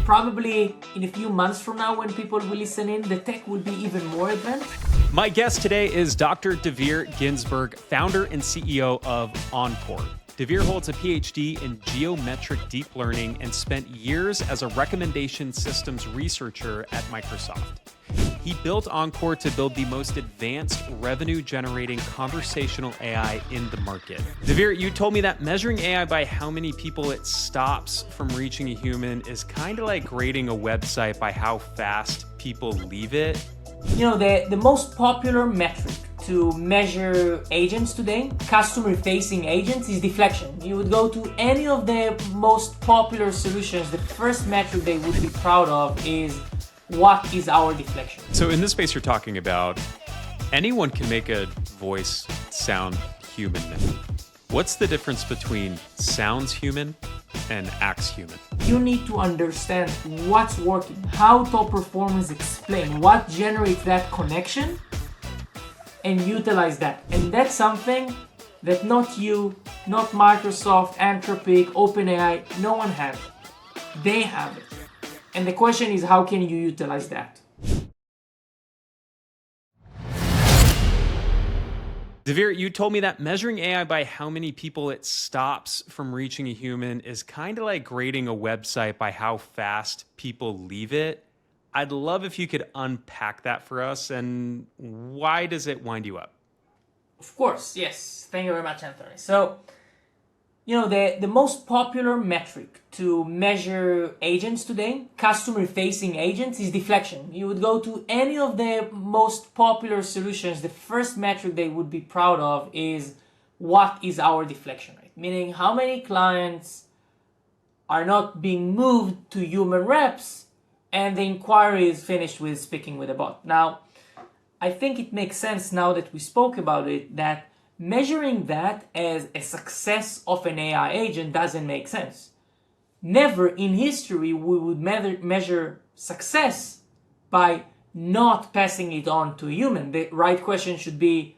Probably in a few months from now, when people will listen in, the tech will be even more advanced. My guest today is Dr. Dvir Ginzburg, founder and CEO of Encore. Dvir holds a PhD in geometric deep learning and spent years as a recommendation systems researcher at Microsoft. He built Encore to build the most advanced revenue-generating conversational AI in the market. Dvir, you told me that measuring AI by how many people it stops from reaching a human is kind of like grading a website by how fast people leave it. You know, the most popular metric to measure agents today, customer-facing agents, is deflection. You would go to any of the most popular solutions, the first metric they would be proud of is what is our deflection. So in this space you're talking about, anyone can make a voice sound human. What's the difference between sounds human and acts human? You need to understand what's working, how top performers explain, what generates that connection, and utilize that. And that's something that not you, not Microsoft, Anthropic, OpenAI, no one has. They have it. And the question is, how can you utilize that? Dvir, you told me that measuring AI by how many people it stops from reaching a human is kind of like grading a website by how fast people leave it. I'd love if you could unpack that for us, and why does it wind you up? Of course, yes. Thank you very much, Anthony. So, you know, the most popular metric to measure agents today, customer-facing agents, is deflection. You would go to any of the most popular solutions, the first metric they would be proud of is what is our deflection rate, meaning how many clients are not being moved to human reps and the inquiry is finished with speaking with a bot. Now, I think it makes sense now that we spoke about it that measuring that as a success of an AI agent doesn't make sense. Never in history we would measure success by not passing it on to a human. The right question should be,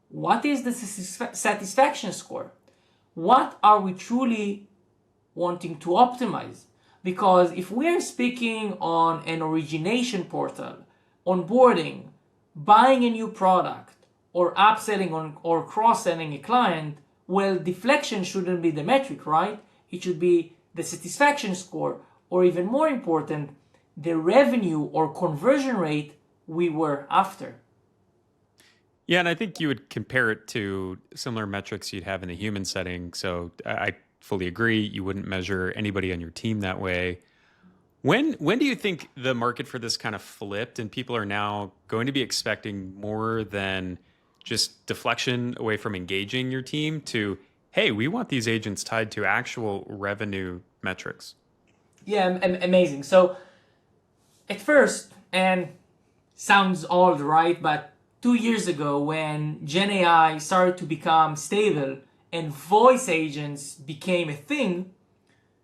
what is the satisfaction score? What are we truly wanting to optimize? Because if we are speaking on an origination portal, onboarding, buying a new product, or upselling or cross-selling a client, well, deflection shouldn't be the metric, right? It should be the satisfaction score, or even more important, the revenue or conversion rate we were after. Yeah, and I think you would compare it to similar metrics you'd have in a human setting. So I fully agree. You wouldn't measure anybody on your team that way. When do you think the market for this kind of flipped and people are now going to be expecting more than just deflection away from engaging your team to, hey, we want these agents tied to actual revenue metrics? Yeah, amazing. So at first, and sounds old, right? But 2 years ago when Gen AI started to become stable and voice agents became a thing,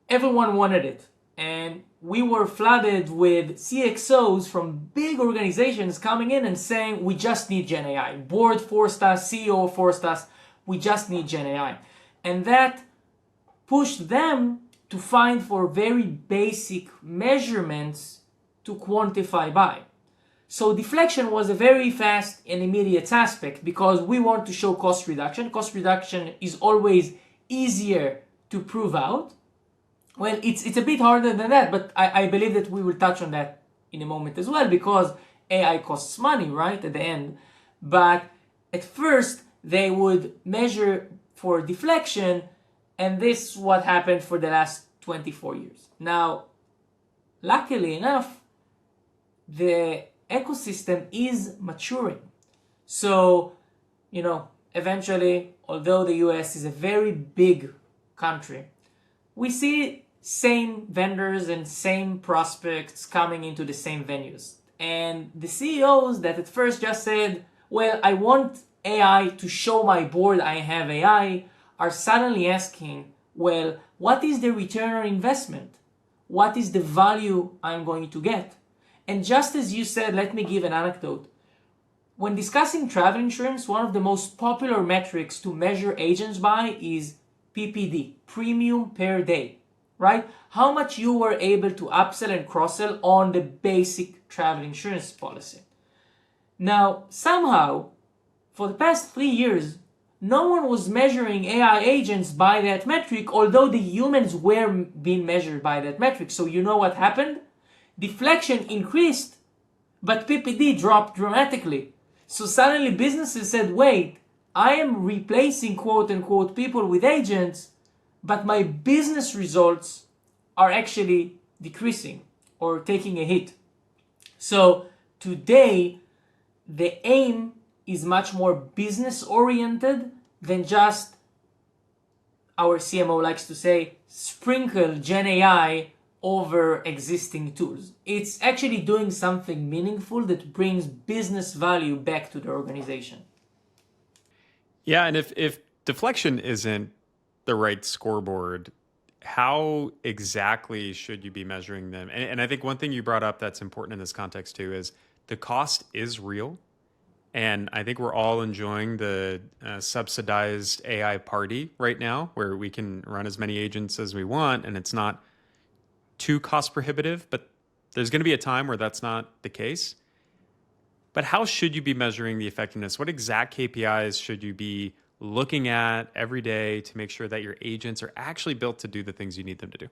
everyone wanted it. And we were flooded with CXOs from big organizations coming in and saying, we just need Gen AI. Board forced us, CEO forced us, we just need Gen AI. And that pushed them to find for very basic measurements to quantify by. So deflection was a very fast and immediate aspect because we want to show cost reduction. Cost reduction is always easier to prove out. Well, it's a bit harder than that, but I believe that we will touch on that in a moment as well because AI costs money, right, at the end. But at first, they would measure for deflection, and this is what happened for the last 24 years. Now, luckily enough, the ecosystem is maturing. So, you know, eventually, although the US is a very big country, we see same vendors and same prospects coming into the same venues. And the CEOs that at first just said, well, I want AI to show my board I have AI, are suddenly asking, well, what is the return on investment? What is the value I'm going to get? And just as you said, let me give an anecdote. When discussing travel insurance, one of the most popular metrics to measure agents by is PPD, premium per day. right? How much you were able to upsell and cross-sell on the basic travel insurance policy. Now, somehow, for the past 3 years, no one was measuring AI agents by that metric, although the humans were being measured by that metric. So you know what happened? Deflection increased, but PPD dropped dramatically. So suddenly businesses said, wait, I am replacing quote unquote people with agents, but my business results are actually decreasing or taking a hit. So today, the aim is much more business oriented than just, our CMO likes to say, sprinkle Gen AI over existing tools. It's actually doing something meaningful that brings business value back to the organization. Yeah, and if deflection isn't the right scoreboard, how exactly should you be measuring them? And I think one thing you brought up that's important in this context too is the cost is real. And I think we're all enjoying the subsidized AI party right now, where we can run as many agents as we want, and it's not too cost prohibitive. But there's going to be a time where that's not the case. But how should you be measuring the effectiveness? What exact KPIs should you be looking at every day to make sure that your agents are actually built to do the things you need them to do?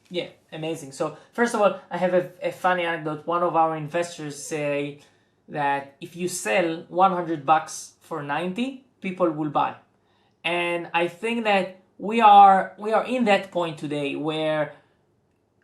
Yeah, amazing. So first of all, I have a funny anecdote. One of our investors say that if you sell $100 for 90, people will buy. And I think that we are in that point today where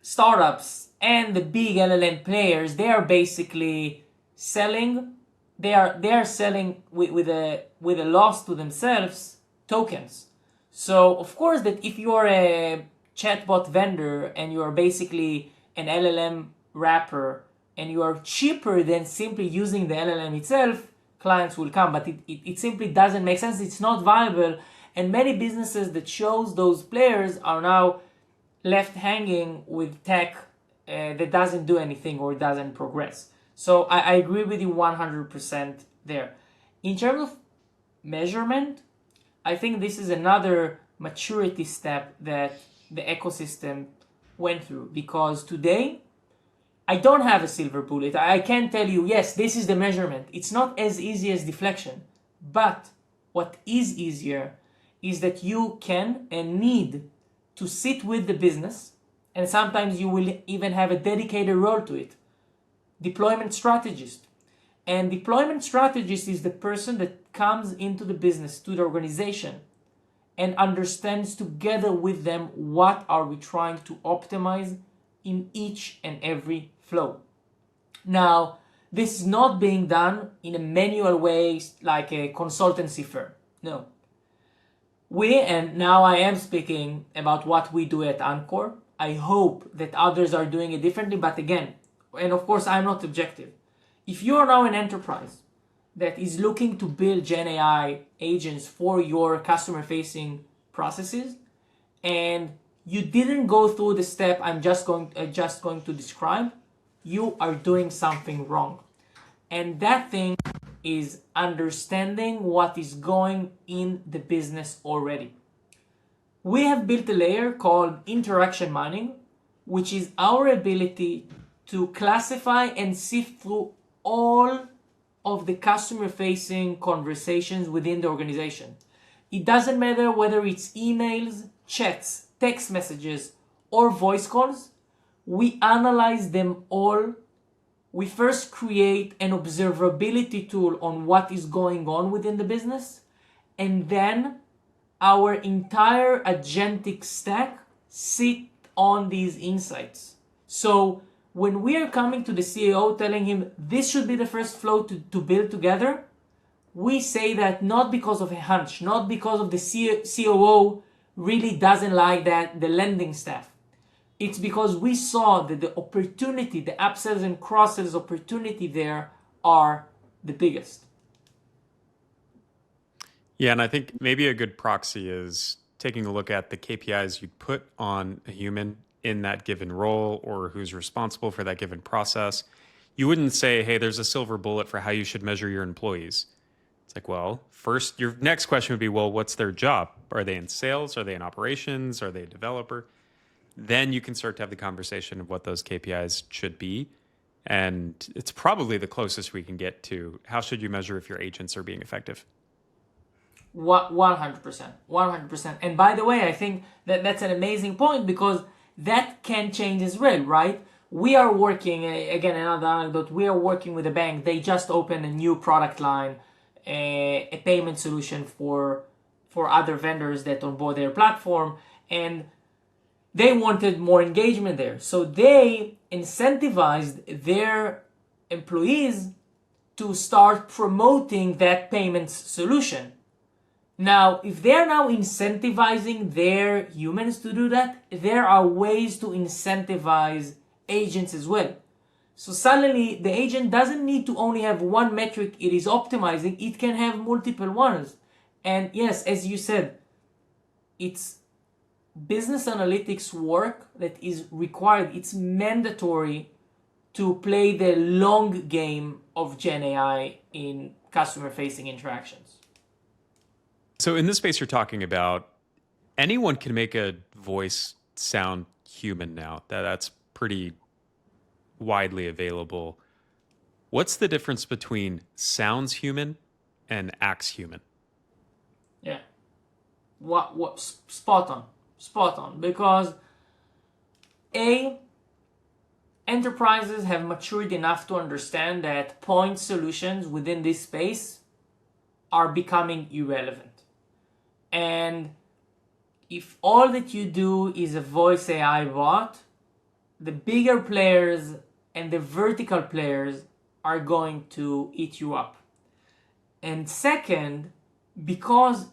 startups and the big LLM players, they are basically selling, they are selling with a loss to themselves tokens. So of course that if you are a chatbot vendor and you are basically an LLM wrapper and you are cheaper than simply using the LLM itself, clients will come. But it simply doesn't make sense. It's not viable. And many businesses that chose those players are now left hanging with tech that doesn't do anything or doesn't progress. So I agree with you 100% there. In terms of measurement, I think this is another maturity step that the ecosystem went through, because today I don't have a silver bullet. I can't tell you, yes, this is the measurement. It's not as easy as deflection. But what is easier is that you can and need to sit with the business, and sometimes you will even have a dedicated role to it. Deployment strategist. And deployment strategist is the person that comes into the business, to the organization, and understands together with them what are we trying to optimize in each and every flow. Now, this is not being done in a manual way like a consultancy firm. No. And now I am speaking about what we do at Encore. I hope that others are doing it differently, but again, and of course I'm not objective. If you are now an enterprise that is looking to build Gen AI agents for your customer-facing processes, and you didn't go through the step I'm just going to describe, you are doing something wrong. And that thing is understanding what is going in the business already. We have built a layer called interaction mining, which is our ability to classify and sift through all of the customer-facing conversations within the organization. It doesn't matter whether it's emails, chats, text messages, or voice calls. We analyze them all. We first create an observability tool on what is going on within the business, and then our entire agentic stack sit on these insights. So when we are coming to the CEO telling him this should be the first flow to build together, we say that not because of a hunch, not because of the COO really doesn't like that, the lending staff. It's because we saw that the opportunity, the upsells and cross-sells opportunity there are the biggest. Yeah, and I think maybe a good proxy is taking a look at the KPIs you put on a human in that given role or who's responsible for that given process. You wouldn't say, hey, there's a silver bullet for how you should measure your employees. It's like, well, first, your next question would be, well, what's their job? Are they in sales? Are they in operations? Are they a developer? then you can start to have the conversation of what those KPIs should be. And it's probably the closest we can get to how should you measure if your agents are being effective. 100%. 100%. And by the way, I think that that's an amazing point because that can change as well, right? We are working, again, another anecdote, we are working with a bank. They just opened a new product line, a payment solution for other vendors that onboard their platform. And they wanted more engagement there. So they incentivized their employees to start promoting that payments solution. Now, if they're now incentivizing their humans to do that, there are ways to incentivize agents as well. So suddenly, the agent doesn't need to only have one metric it is optimizing, it can have multiple ones. And yes, as you said, it's business analytics work that is required. It's mandatory to play the long game of Gen AI in customer-facing interactions. So in this space you're talking about, anyone can make a voice sound human now. That's pretty widely available. What's the difference between sounds human and acts human? Yeah. What spot on. Because enterprises have matured enough to understand that point solutions within this space are becoming irrelevant. And if all that you do is a voice AI bot, the bigger players and the vertical players are going to eat you up. And second, because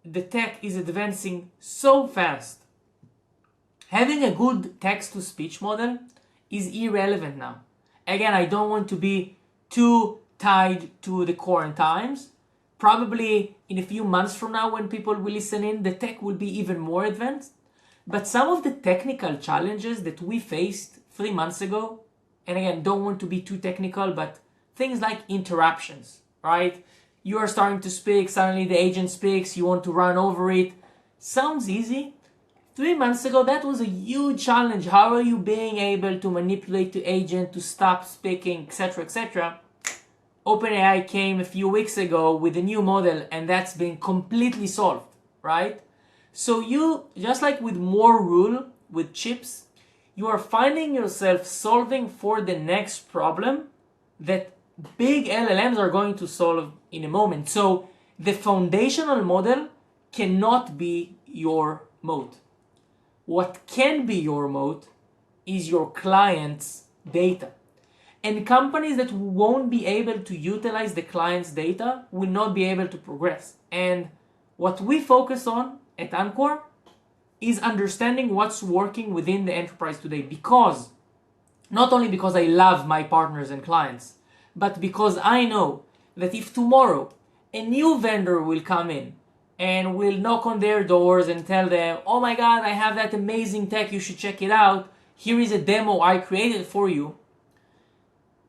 the tech is advancing so fast, having a good text-to-speech model is irrelevant now. Again, I don't want to be too tied to the current times. Probably in a few months from now when people will listen in, the tech will be even more advanced. But some of the technical challenges that we faced 3 months ago, and again, don't want to be too technical, but things like interruptions, right? You are starting to speak, suddenly the agent speaks, you want to run over it. Sounds easy. 3 months ago, that was a huge challenge. How are you being able to manipulate the agent to stop speaking, etc., etc.? OpenAI came a few weeks ago with a new model and that's been completely solved, right? So you, just like with more rule, with chips, you are finding yourself solving for the next problem that big LLMs are going to solve in a moment. So the foundational model cannot be your moat. What can be your moat is your client's data. And companies that won't be able to utilize the client's data will not be able to progress. And what we focus on at Encore is understanding what's working within the enterprise today. Because, not only because I love my partners and clients, but because I know that if tomorrow a new vendor will come in and will knock on their doors and tell them, oh my God, I have that amazing tech, you should check it out. Here is a demo I created for you.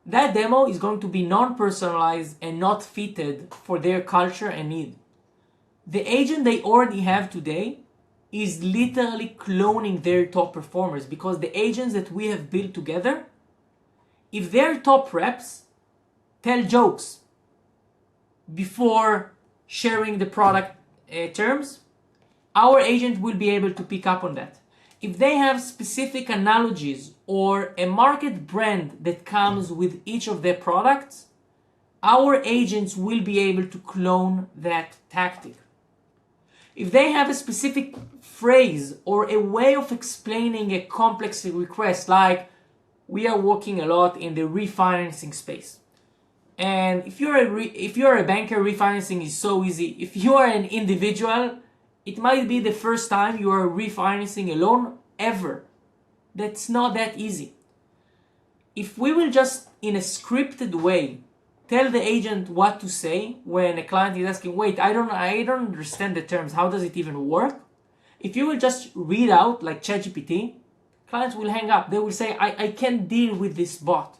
That demo is going to be non-personalized and not fitted for their culture and need. The agent they already have today is literally cloning their top performers because the agents that we have built together, if their top reps tell jokes before sharing the product terms, our agent will be able to pick up on that. If they have specific analogies or a market brand that comes with each of their products, our agents will be able to clone that tactic. If they have a specific phrase or a way of explaining a complex request, like we are working a lot in the refinancing space. And if you're a banker, refinancing is so easy. If you are an individual, it might be the first time you are refinancing a loan ever. That's not that easy. If we will just, in a scripted way, tell the agent what to say when a client is asking, wait, I don't understand the terms, how does it even work? If you will just read out like ChatGPT, clients will hang up. They will say, I can't deal with this bot.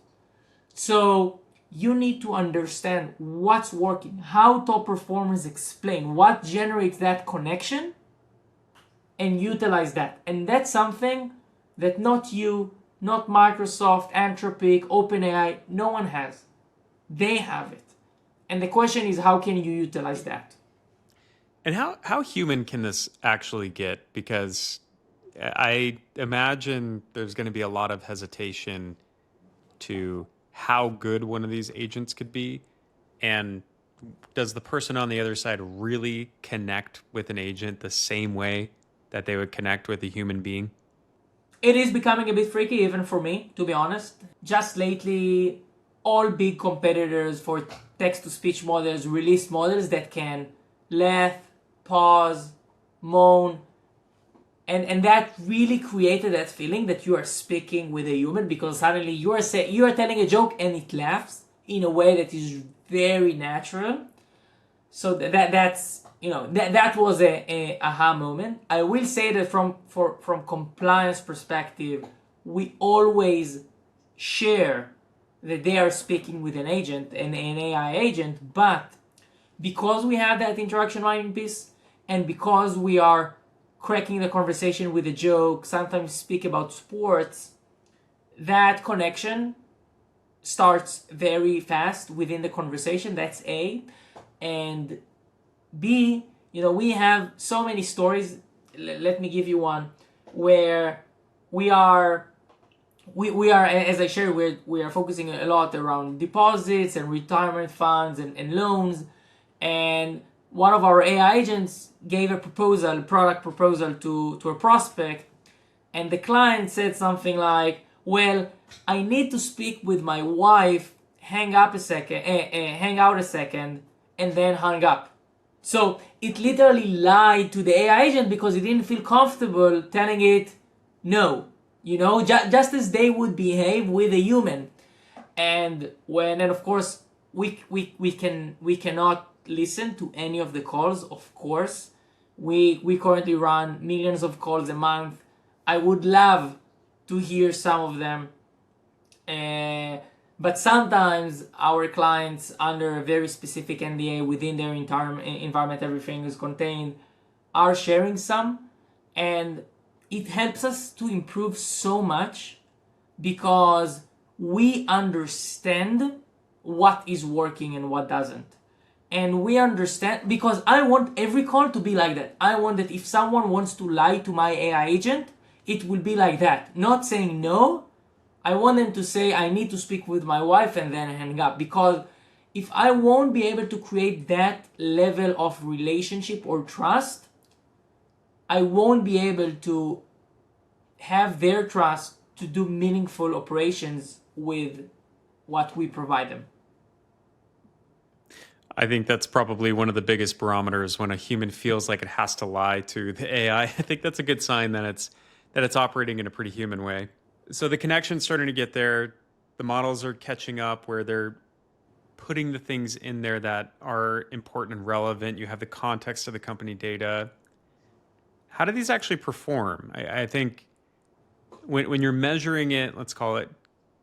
So you need to understand what's working, how top performers explain, what generates that connection, and utilize that. And that's something that not you, not Microsoft, Anthropic, OpenAI, no one has. They have it. And the question is, how can you utilize that? And how human can this actually get? Because I imagine there's going to be a lot of hesitation to how good one of these agents could be. And does the person on the other side really connect with an agent the same way that they would connect with a human being? It is becoming a bit freaky, even for me, to be honest. Just lately, all big competitors for text-to-speech models released models that can laugh, pause, moan, and that really created that feeling that you are speaking with a human, because suddenly you are telling a joke and it laughs in a way that is very natural. So that was a aha moment. I will say that from compliance perspective, we always share that they are speaking with an agent, an AI agent, but because we have that interaction writing piece, and because we are cracking the conversation with a joke, sometimes speak about sports, that connection starts very fast within the conversation. That's A. And B, we have so many stories. Let me give you one where we are, as I shared, we are focusing a lot around deposits and retirement funds and loans. And one of our AI agents gave a product proposal to a prospect, and the client said something like, well, I need to speak with my wife, hang out a second, and then hung up. So it literally lied to the AI agent because it didn't feel comfortable telling it no, just as they would behave with a human. And of course, we cannot listen to any of the calls, of course. We currently run millions of calls a month. I would love to hear some of them. But sometimes our clients, under a very specific NDA within their environment, everything is contained, are sharing some. And it helps us to improve so much because we understand what is working and what doesn't. And we understand, because I want every call to be like that. I want that if someone wants to lie to my AI agent, it will be like that. Not saying no. I want them to say, I need to speak with my wife, and then hang up. Because if I won't be able to create that level of relationship or trust, I won't be able to have their trust to do meaningful operations with what we provide them. I think that's probably one of the biggest barometers when a human feels like it has to lie to the AI. I think that's a good sign that it's operating in a pretty human way. So the connection's starting to get there. The models are catching up where they're putting the things in there that are important and relevant. You have the context of the company data. How do these actually perform? I think when you're measuring it, let's call it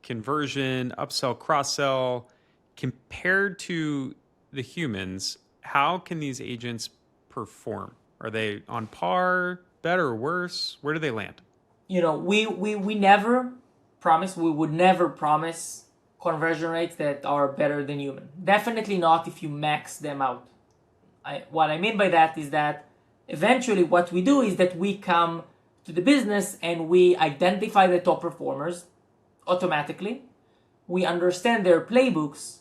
conversion, upsell, cross-sell, compared to the humans, how can these agents perform? Are they on par, better or worse? Where do they land? We never promise, we would never promise conversion rates that are better than human. Definitely not if you max them out. What I mean by that is that eventually what we do is that we come to the business and we identify the top performers automatically. We understand their playbooks,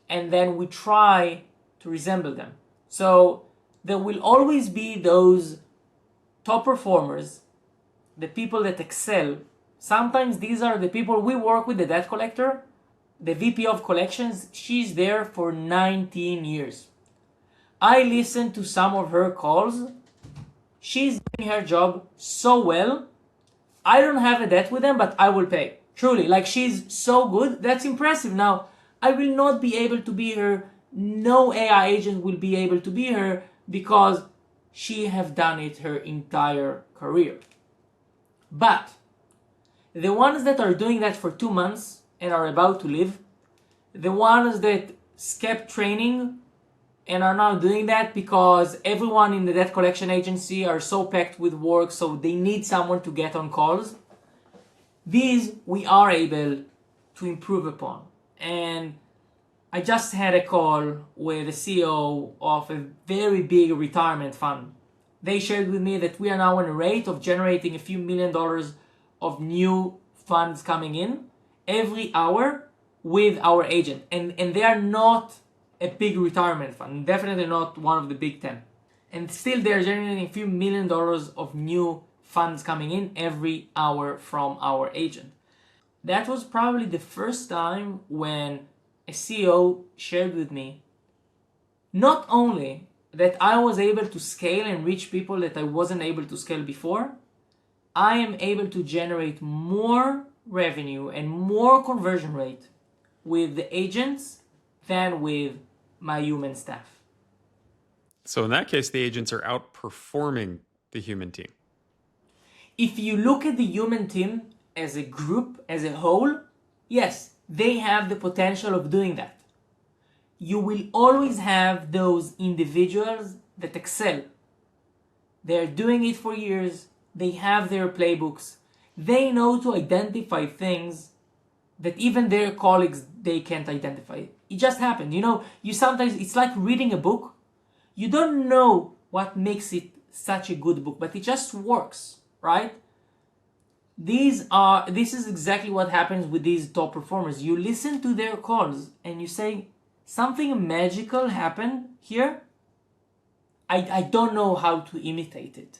and then we try to resemble them. So there will always be those top performers, the people that excel. Sometimes these are the people we work with, the debt collector, the VP of collections. She's there for 19 years. I listen to some of her calls. She's doing her job so well. I don't have a debt with them, but I will pay. Truly, she's so good. That's impressive. Now, I will not be able to be her. No AI agent will be able to be her because she have done it her entire career. But the ones that are doing that for 2 months and are about to leave, the ones that skipped training and are now doing that because everyone in the debt collection agency are so packed with work, so they need someone to get on calls, These we are able to improve upon. And I just had a call with the CEO of a very big retirement fund. They shared with me that we are now on a rate of generating a few $1 million of new funds coming in every hour with our agent. And they are not a big retirement fund, definitely not one of the big 10. And still they're generating a few $1 million of new funds coming in every hour from our agent. That was probably the first time when a CEO shared with me not only that I was able to scale and reach people that I wasn't able to scale before, I am able to generate more revenue and more conversion rate with the agents than with my human staff. So in that case, the agents are outperforming the human team. If you look at the human team as a group, as a whole, yes, they have the potential of doing that. You will always have those individuals that excel. They're doing it for years. They have their playbooks. They know to identify things that even their colleagues, they can't identify. It just happened. You sometimes, it's like reading a book. You don't know what makes it such a good book, but it just works, right? This is exactly what happens with these top performers. You listen to their calls and you say, something magical happened here. I don't know how to imitate it.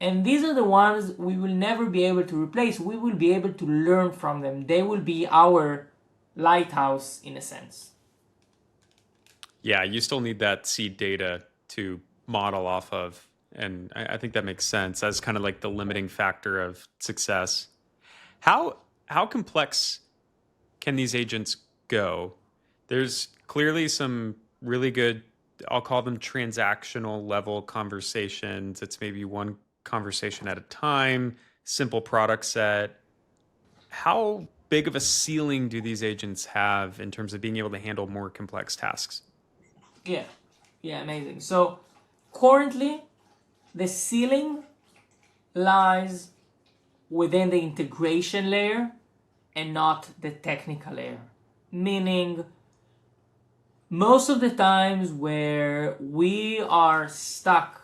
And these are the ones we will never be able to replace. We will be able to learn from them. They will be our lighthouse in a sense. Yeah, you still need that seed data to model off of. And I think that makes sense as kind of like the limiting factor of success. How complex can these agents go? There's clearly some really good, I'll call them transactional level conversations. It's maybe one conversation at a time, simple product set. How big of a ceiling do these agents have in terms of being able to handle more complex tasks? Yeah, amazing. So currently, the ceiling lies within the integration layer and not the technical layer. Meaning, most of the times where we are stuck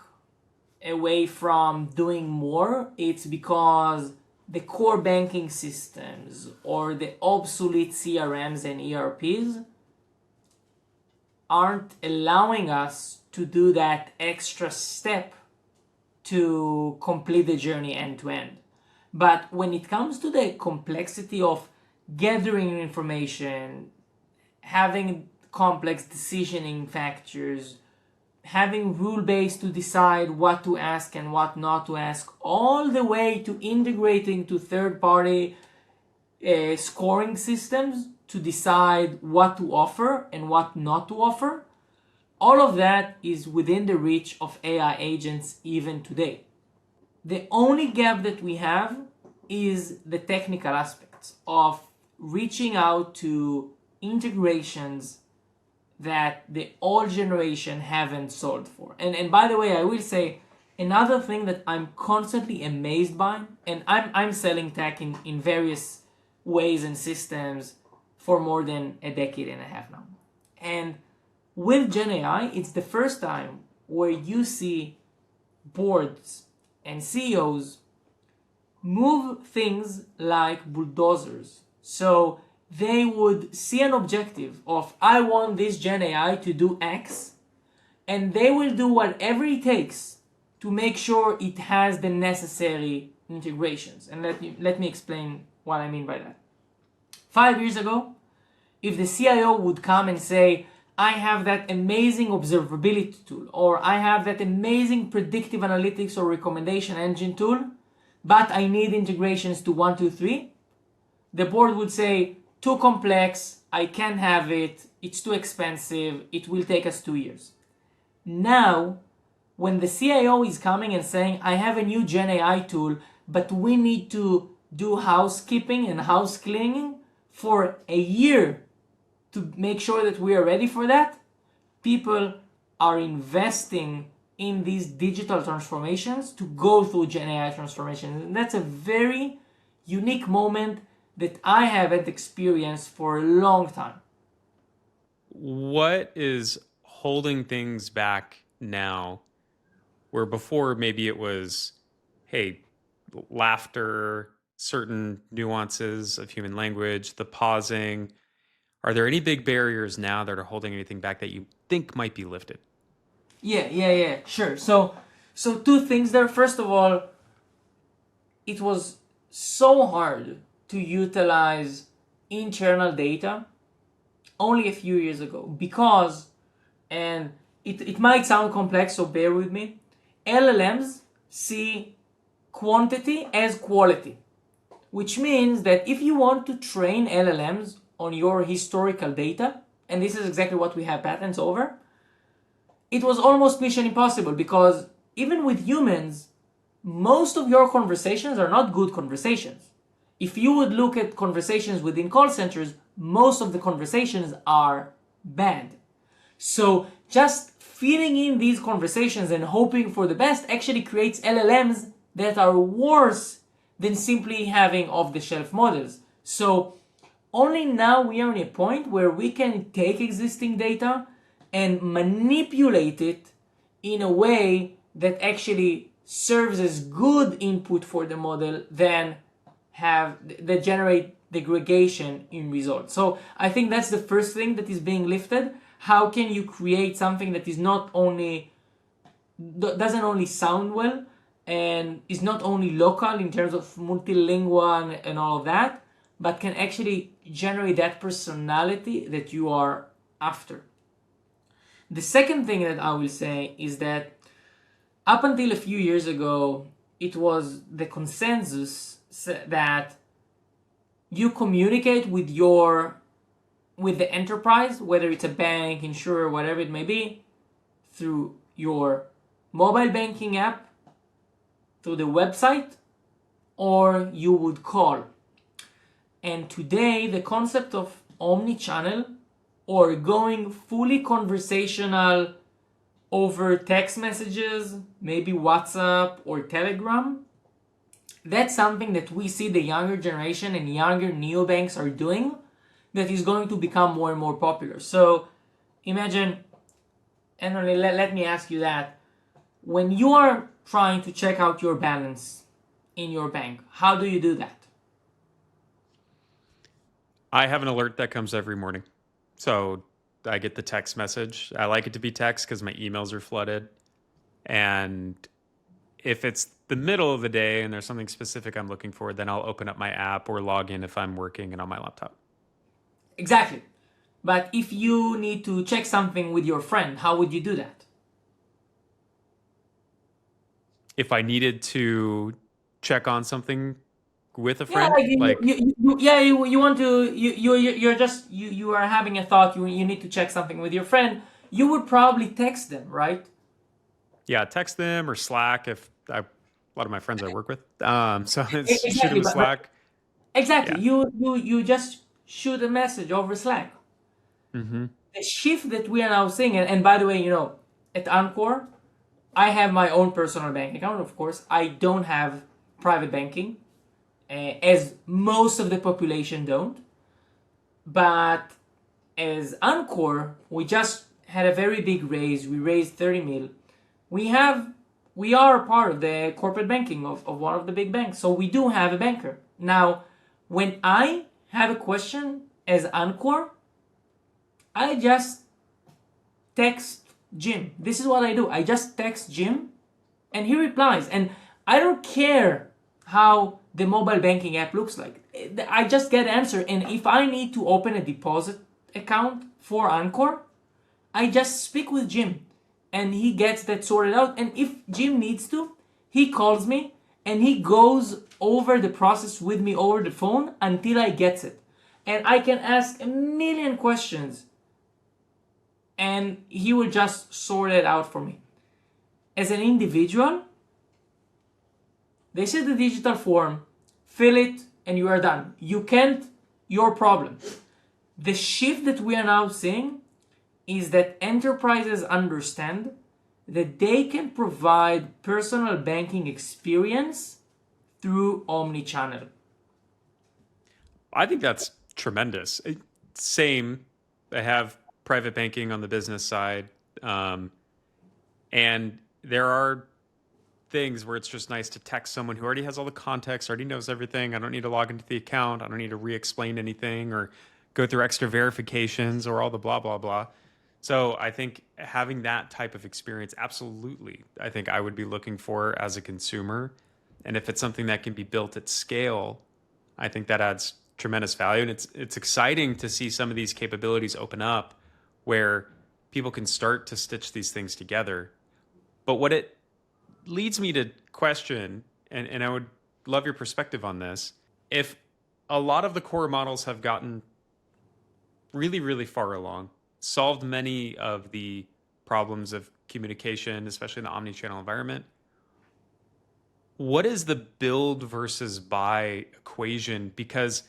away from doing more, it's because the core banking systems or the obsolete CRMs and ERPs aren't allowing us to do that extra step to complete the journey end to end. But when it comes to the complexity of gathering information, having complex decisioning factors, having rule-based to decide what to ask and what not to ask, all the way to integrating to third-party scoring systems to decide what to offer and what not to offer, all of that is within the reach of AI agents even today. The only gap that we have is the technical aspects of reaching out to integrations that the old generation haven't solved for. And by the way, I will say another thing that I'm constantly amazed by, and I'm selling tech in various ways and systems for more than a decade and a half now. And with Gen AI, it's the first time where you see boards and CEOs move things like bulldozers. So they would see an objective of, I want this Gen AI to do X, and they will do whatever it takes to make sure it has the necessary integrations. And let me explain what I mean by that. 5 years ago, if the CIO would come and say, I have that amazing observability tool, or I have that amazing predictive analytics or recommendation engine tool, but I need integrations to 1, 2, 3, the board would say, too complex, I can't have it, it's too expensive, it will take us 2 years. Now, when the CIO is coming and saying, I have a new Gen AI tool, but we need to do housekeeping and house cleaning for a year to make sure that we are ready for that, people are investing in these digital transformations to go through Gen AI transformations. And that's a very unique moment that I haven't experienced for a long time. What is holding things back now, where before maybe it was, hey, laughter, certain nuances of human language, the pausing? Are there any big barriers now that are holding anything back that you think might be lifted? Yeah, sure. So two things there. First of all, it was so hard to utilize internal data only a few years ago because, and it might sound complex, so bear with me, LLMs see quantity as quality, which means that if you want to train LLMs on your historical data, and this is exactly what we have patents over, it was almost mission impossible because even with humans, most of your conversations are not good conversations. If you would look at conversations within call centers, most of the conversations are bad. So just feeding in these conversations and hoping for the best actually creates LLMs that are worse than simply having off-the-shelf models. So only now we are in a point where we can take existing data and manipulate it in a way that actually serves as good input for the model than that generate degradation in results. So I think that's the first thing that is being lifted. How can you create something that is not only doesn't only sound well and is not only local in terms of multilingual and all of that, but can actually generate that personality that you are after? The second thing that I will say is that up until a few years ago, it was the consensus that you communicate with the enterprise, whether it's a bank, insurer, whatever it may be, through your mobile banking app, through the website, or you would call. And today, the concept of omni-channel or going fully conversational over text messages, maybe WhatsApp or Telegram, that's something that we see the younger generation and younger neobanks are doing that is going to become more and more popular. So imagine, and let me ask you that, when you are trying to check out your balance in your bank, how do you do that? I have an alert that comes every morning. So I get the text message. I like it to be text because my emails are flooded. And if it's the middle of the day and there's something specific I'm looking for, then I'll open up my app or log in if I'm working and on my laptop. Exactly. But if you need to check something with your friend, how would you do that? If I needed to check on something with a Yeah, friend, like you want to you are having a thought, you need to check something with your friend, you would probably text them, right? yeah, text them or Slack if a lot of my friends I work with. So it's shoot Exactly, them a Slack. exactly. Yeah. You just shoot a message over Slack. Mm-hmm. The shift that we are now seeing, and by the way, at Encore, I have my own personal bank account. Of course, I don't have private banking, as most of the population don't. But as Encore, we just had a very big raise. We raised 30 mil. We are part of the corporate banking of one of the big banks. So we do have a banker. Now, when I have a question as Encore, I just text Jim. This is what I do. I just text Jim and he replies. And I don't care how the mobile banking app looks like. I just get answer. And if I need to open a deposit account for Encore, I just speak with Jim and he gets that sorted out. And if Jim needs to, he calls me and he goes over the process with me over the phone until I get it. And I can ask a million questions and he will just sort it out for me. As an individual, this is the digital form, fill it and you are done. You can't, your problem. The shift that we are now seeing is that enterprises understand that they can provide personal banking experience through omni-channel. I think that's tremendous. Same. I have private banking on the business side. And there are things where it's just nice to text someone who already has all the context, already knows everything. I don't need to log into the account. I don't need to re-explain anything or go through extra verifications or all the blah, blah, blah. So I think having that type of experience, absolutely, I think I would be looking for as a consumer. And if it's something that can be built at scale, I think that adds tremendous value. And it's exciting to see some of these capabilities open up where people can start to stitch these things together. But what it leads me to question, and I would love your perspective on this, if a lot of the core models have gotten really, really far along, solved many of the problems of communication, especially in the omni-channel environment, what is the build versus buy equation? Because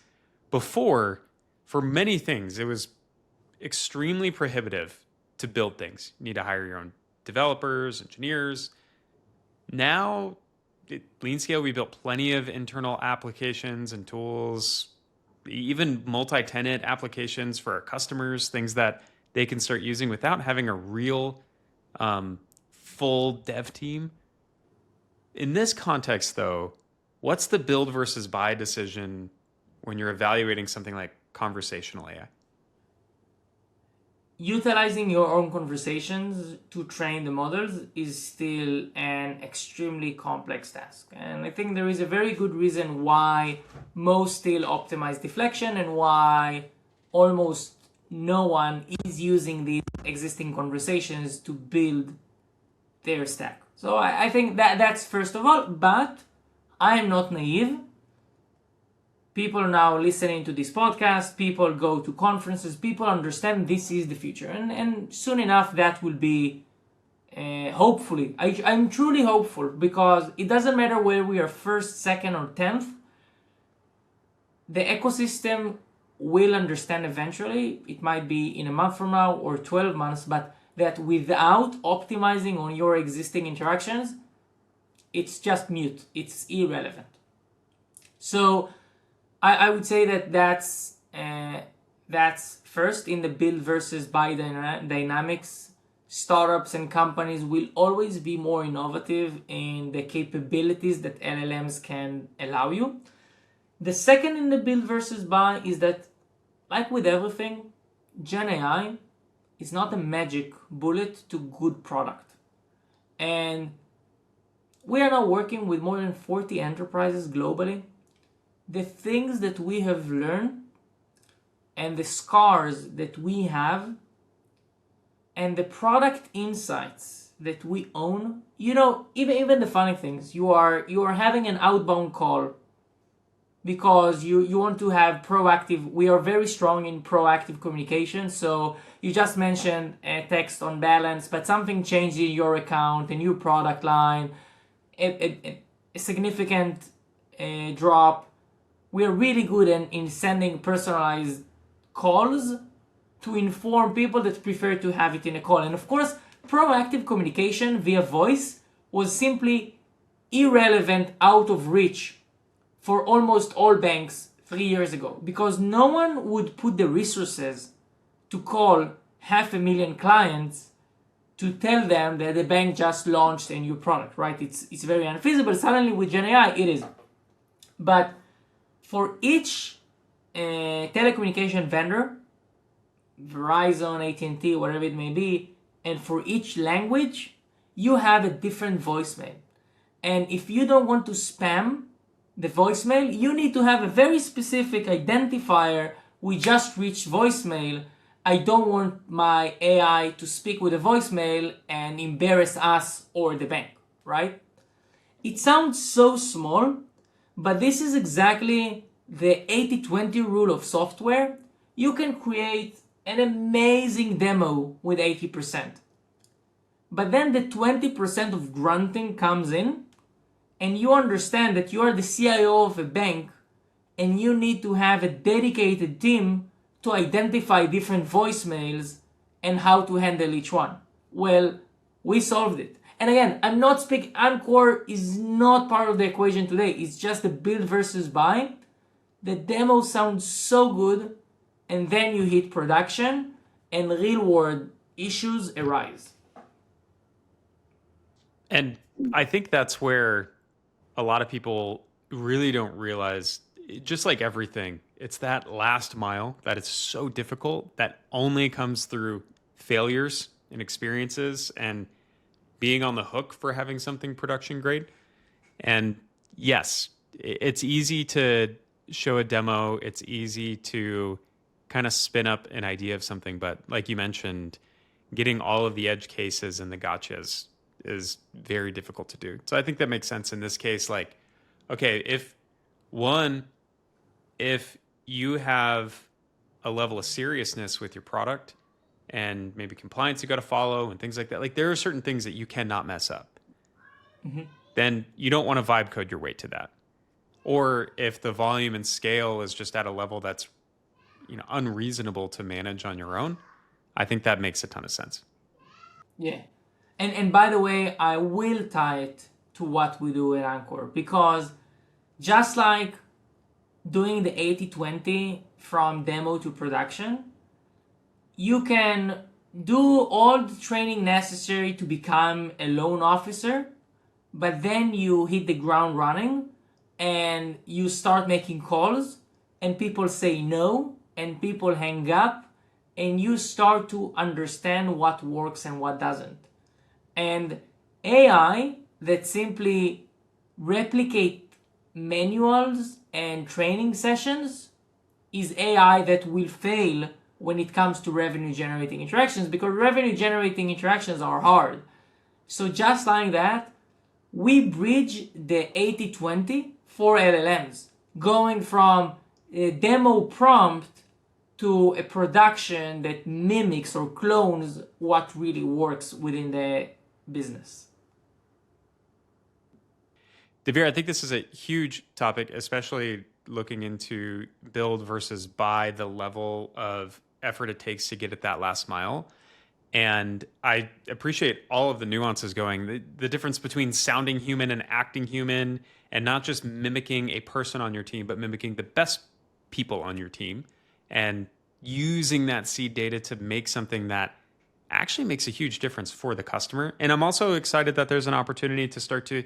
before, for many things, it was extremely prohibitive to build things. You need to hire your own developers, engineers. Now, at LeanScale, we built plenty of internal applications and tools, even multi-tenant applications for our customers, things that they can start using without having a real full dev team. In this context, though, what's the build versus buy decision when you're evaluating something like conversational AI? Utilizing your own conversations to train the models is still an extremely complex task. And I think there is a very good reason why most still optimize deflection and why almost no one is using these existing conversations to build their stack. So I think that's first of all, but I am not naive. People are now listening to this podcast, people go to conferences, people understand this is the future. And soon enough that will be, hopefully, I'm truly hopeful, because it doesn't matter where we are first, second, or 10th. The ecosystem will understand eventually. It might be in a month from now or 12 months, but that without optimizing on your existing interactions, it's just mute. It's irrelevant. So I would say that that's first in the build versus buy dynamics. Startups and companies will always be more innovative in the capabilities that LLMs can allow you. The second in the build versus buy is that, like with everything, Gen AI is not a magic bullet to good product. And we are now working with more than 40 enterprises globally. The things that we have learned and the scars that we have and the product insights that we own, even the funny things, you are having an outbound call because you want to have proactive. We are very strong in proactive communication. So you just mentioned a text on balance, but something changed in your account, a new product line, a significant drop. We are really good in sending personalized calls to inform people that prefer to have it in a call. And of course, proactive communication via voice was simply irrelevant, out of reach for almost all banks 3 years ago, because no one would put the resources to call 500,000 clients to tell them that the bank just launched a new product, right? It's very unfeasible. Suddenly with Gen AI, it is. But for each telecommunication vendor, Verizon, AT&T, whatever it may be, and for each language, you have a different voicemail. And if you don't want to spam the voicemail, you need to have a very specific identifier. We just reached voicemail. I don't want my AI to speak with a voicemail and embarrass us or the bank, right? It sounds so small, but this is exactly the 80-20 rule of software. You can create an amazing demo with 80%. But then the 20% of grunting comes in, and you understand that you are the CIO of a bank and you need to have a dedicated team to identify different voicemails and how to handle each one. Well, we solved it. And again, I'm not speaking, Encore is not part of the equation today. It's just a build versus buy. the demo sounds so good, and then you hit production and real world issues arise. And I think that's where a lot of people really don't realize, just like everything, it's that last mile that it's so difficult that only comes through failures and experiences and being on the hook for having something production grade. And yes, it's easy to show a demo, it's easy to kind of spin up an idea of something, but like you mentioned, getting all of the edge cases and the gotchas is very difficult to do. So I think that makes sense in this case. Like, okay, if you have a level of seriousness with your product and maybe compliance you got to follow and things like that, like there are certain things that you cannot mess up. Then you don't want to vibe code your way to that. Or if the volume and scale is just at a level that's, unreasonable to manage on your own, I think that makes a ton of sense. Yeah. And by the way, I will tie it to what we do at Encore, because just like doing the 80-20 from demo to production, you can do all the training necessary to become a loan officer, but then you hit the ground running and you start making calls and people say no and people hang up and you start to understand what works and what doesn't. And AI that simply replicate manuals and training sessions is AI that will fail when it comes to revenue generating interactions, because revenue generating interactions are hard. So just like that, we bridge the 80-20 for LLMs, going from a demo prompt to a production that mimics or clones what really works within the business. Dvir, I think this is a huge topic, especially looking into build versus buy, the level of effort it takes to get at that last mile. And I appreciate all of the nuances going, the difference between sounding human and acting human, and not just mimicking a person on your team, but mimicking the best people on your team and using that seed data to make something that actually makes a huge difference for the customer. And I'm also excited that there's an opportunity to start to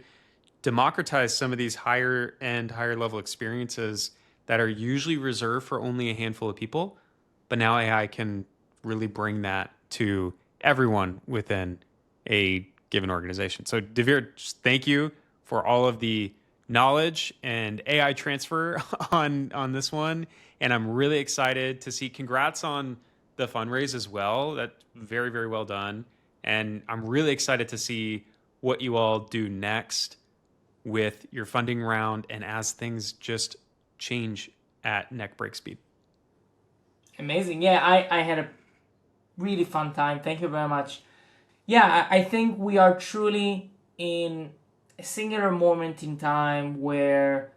democratize some of these higher end, higher level experiences that are usually reserved for only a handful of people. But now AI can really bring that to everyone within a given organization. So Dvir, thank you for all of the knowledge and AI transfer on this one. And I'm really excited to see, congrats on the fundraise as well. That's very, very well done. And I'm really excited to see what you all do next with your funding round and as things just change at neck break speed. Amazing. Yeah, I had a really fun time. Thank you very much. Yeah, I think we are truly in a singular moment in time where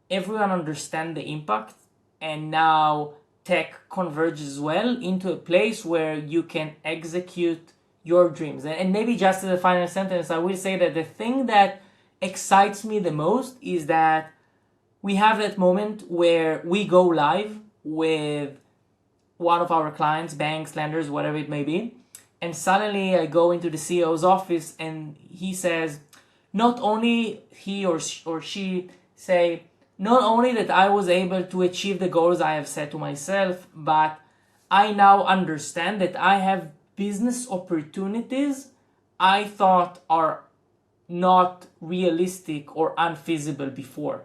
everyone understands the impact, and now tech converges well into a place where you can execute your dreams. And maybe just as a final sentence, I will say that the thing that excites me the most is that we have that moment where we go live with one of our clients, banks, lenders, whatever it may be, and suddenly I go into the CEO's office and he says, not only he or she say, not only that I was able to achieve the goals I have set to myself, but I now understand that I have business opportunities I thought are not realistic or unfeasible before.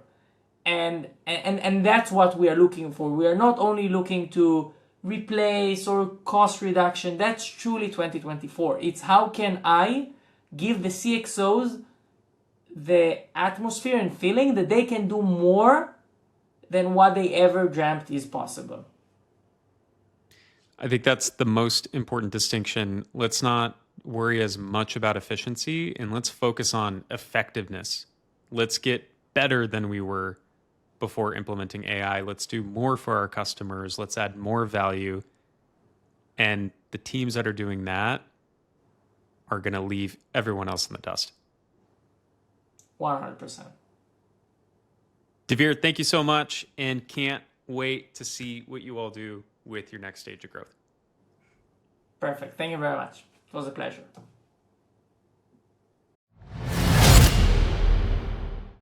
And that's what we are looking for. We are not only looking to replace or cost reduction. That's truly 2024. It's how can I give the CXOs the atmosphere and feeling that they can do more than what they ever dreamt is possible. I think that's the most important distinction. Let's not worry as much about efficiency and let's focus on effectiveness. Let's get better than we were before implementing AI. Let's do more for our customers. Let's add more value. And the teams that are doing that are going to leave everyone else in the dust. 100%. Dvir, thank you so much, and can't wait to see what you all do with your next stage of growth. Perfect. Thank you very much. It was a pleasure.